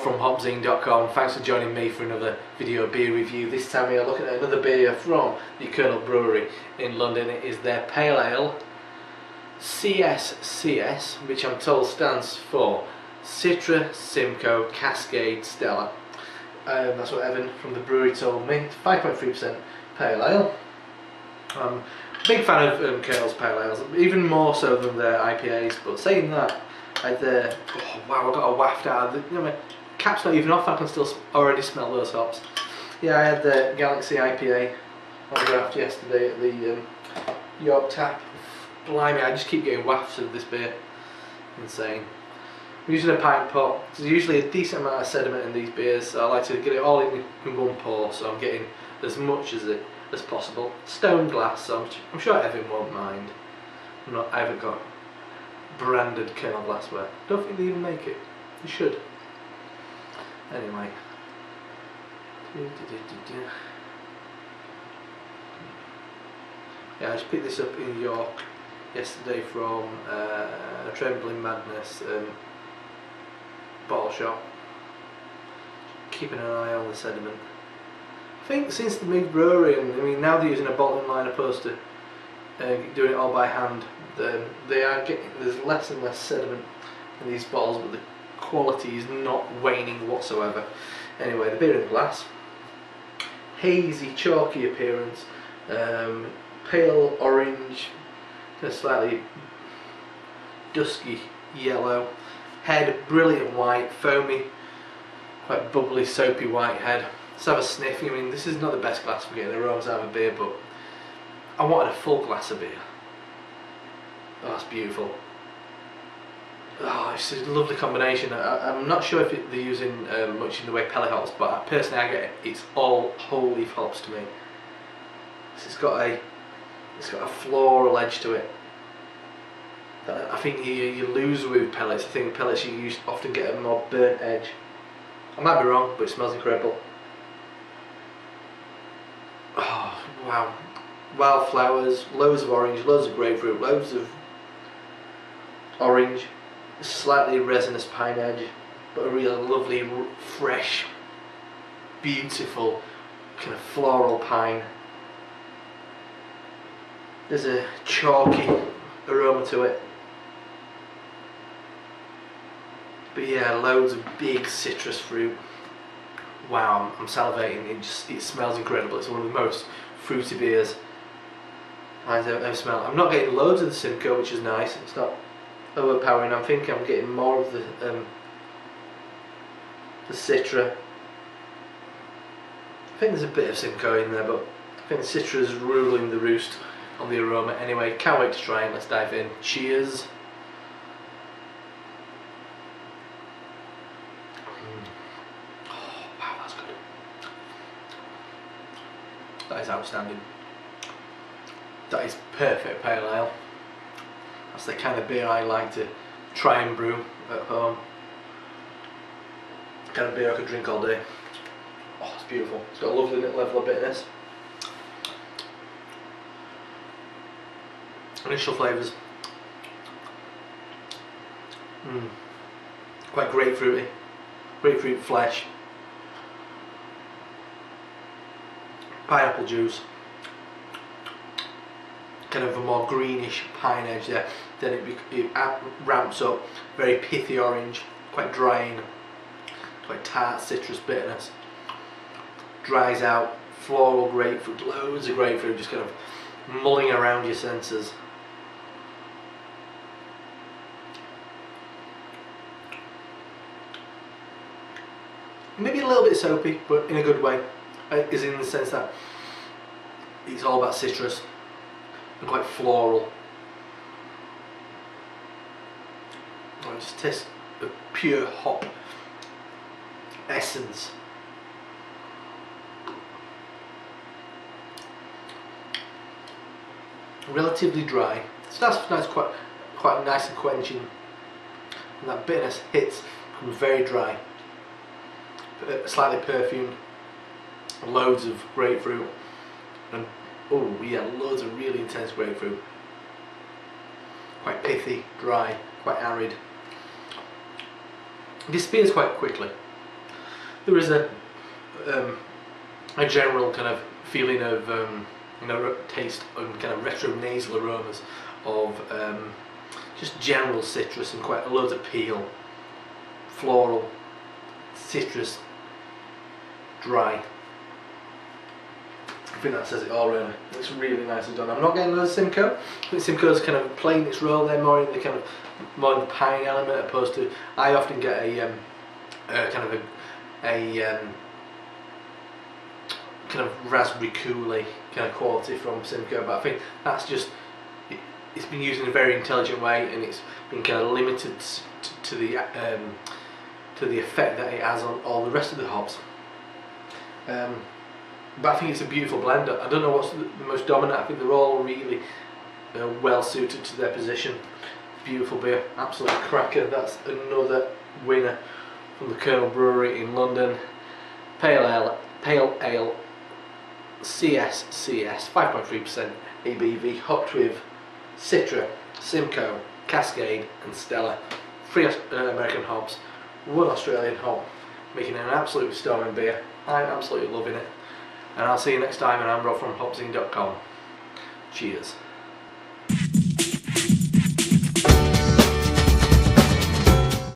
from HopZine.com. Thanks for joining me for another video beer review. This time we are looking at another beer from the Kernel Brewery in London. It is their Pale Ale CSCS, which I'm told stands for Citra, Simcoe, Cascade, Stella. That's what Evan from the brewery told me. 5.3% Pale Ale. Big fan of Kernel's Pale Ales, even more so than their IPAs, but saying that, I had the, oh wow, I got a waft out of the, you know, my cap's not even off, I can still already smell those hops. Yeah, I had the Galaxy IPA on draft yesterday at the York Tap. Blimey, I just keep getting wafts of this beer. Insane. I'm using a pint pot. There's usually a decent amount of sediment in these beers, so I like to get it all in one pour, so I'm getting as much as possible. Stone glass, so I'm sure Evan won't mind. I haven't got branded Kernel glassware. Don't think they even make it. You should. Anyway. Yeah, I just picked this up in York yesterday from a Trembling Madness bottle shop. Keeping an eye on the sediment. I think since the big brewery, and I mean now they're using a bottling line opposed to doing it all by hand, they are getting, there's less and less sediment in these bottles, but the quality is not waning whatsoever. Anyway, the beer in glass, hazy, chalky appearance, pale orange, kind of slightly dusky yellow, head brilliant white, foamy, quite bubbly, soapy white head. Let's have a sniff. I mean, this is not the best glass for getting the aromas out of a beer, but I wanted a full glass of beer. Oh, that's beautiful. Oh, it's a lovely combination. I'm not sure if they're using much in the way of pellet hops, but personally I get it. It's all whole leaf hops to me. So it's got a floral edge to it. I think you lose with pellets. I think with pellets you often get a more burnt edge. I might be wrong, but it smells incredible. Oh wow. Wildflowers, loads of orange, loads of grapefruit, loads of orange, slightly resinous pine edge, but a real lovely, fresh, beautiful kind of floral pine. There's a chalky aroma to it. But yeah, loads of big citrus fruit. Wow, I'm salivating. It smells incredible. It's one of the most fruity beers I've ever smelled. I'm not getting loads of the Simcoe, which is nice. It's not overpowering. I think I'm getting more of the Citra. I think there's a bit of Simcoe in there, but I think the Citra is ruling the roost on the aroma. Anyway, can't wait to try it. Let's dive in. Cheers. Oh, wow, that's good. That is outstanding. That is perfect pale ale. That's the kind of beer I like to try and brew at home. The kind of beer I could drink all day. Oh, it's beautiful. It's got a lovely level of bitterness. Initial flavours. Quite grapefruity. Grapefruit flesh. Pineapple juice. Kind of a more greenish pine edge there. Then it ramps up. Very pithy orange, quite drying, quite tart citrus bitterness. Dries out, floral grapefruit, loads of grapefruit just kind of mulling around your senses. Maybe a little bit soapy, but in a good way. Is in the sense that it's all about citrus. And quite floral. I just taste the pure hop essence. Relatively dry. So that's quite nice and quenching. And that bitterness hits, becomes very dry. Slightly perfumed. Loads of grapefruit. And oh yeah, loads of really intense grapefruit. Quite pithy, dry, quite arid. It disappears quite quickly. there is a general kind of feeling of taste and kind of retro nasal aromas of just general citrus and quite loads of peel, floral, citrus, dry. I think that says it all really. It's really nicely done. I'm not getting another Simcoe. I think Simcoe's kind of playing its role there more in the kind of the pine element, opposed to I often get a kind of raspberry coulis kind of quality from Simcoe, but I think that's just it's been used in a very intelligent way, and it's been kind of limited to the effect that it has on all the rest of the hops. But I think it's a beautiful blend. I don't know what's the most dominant. I think they're all really well suited to their position. Beautiful beer, absolute cracker. That's another winner from the Kernel Brewery in London. Pale Ale, CSCS, 5.3% ABV, hopped with Citra, Simcoe, Cascade and Stella. 3 American hops, 1 Australian hop, making it an absolute storming beer. I'm absolutely loving it. And I'll see you next time, and I'm Rob from HopZine.com. Cheers.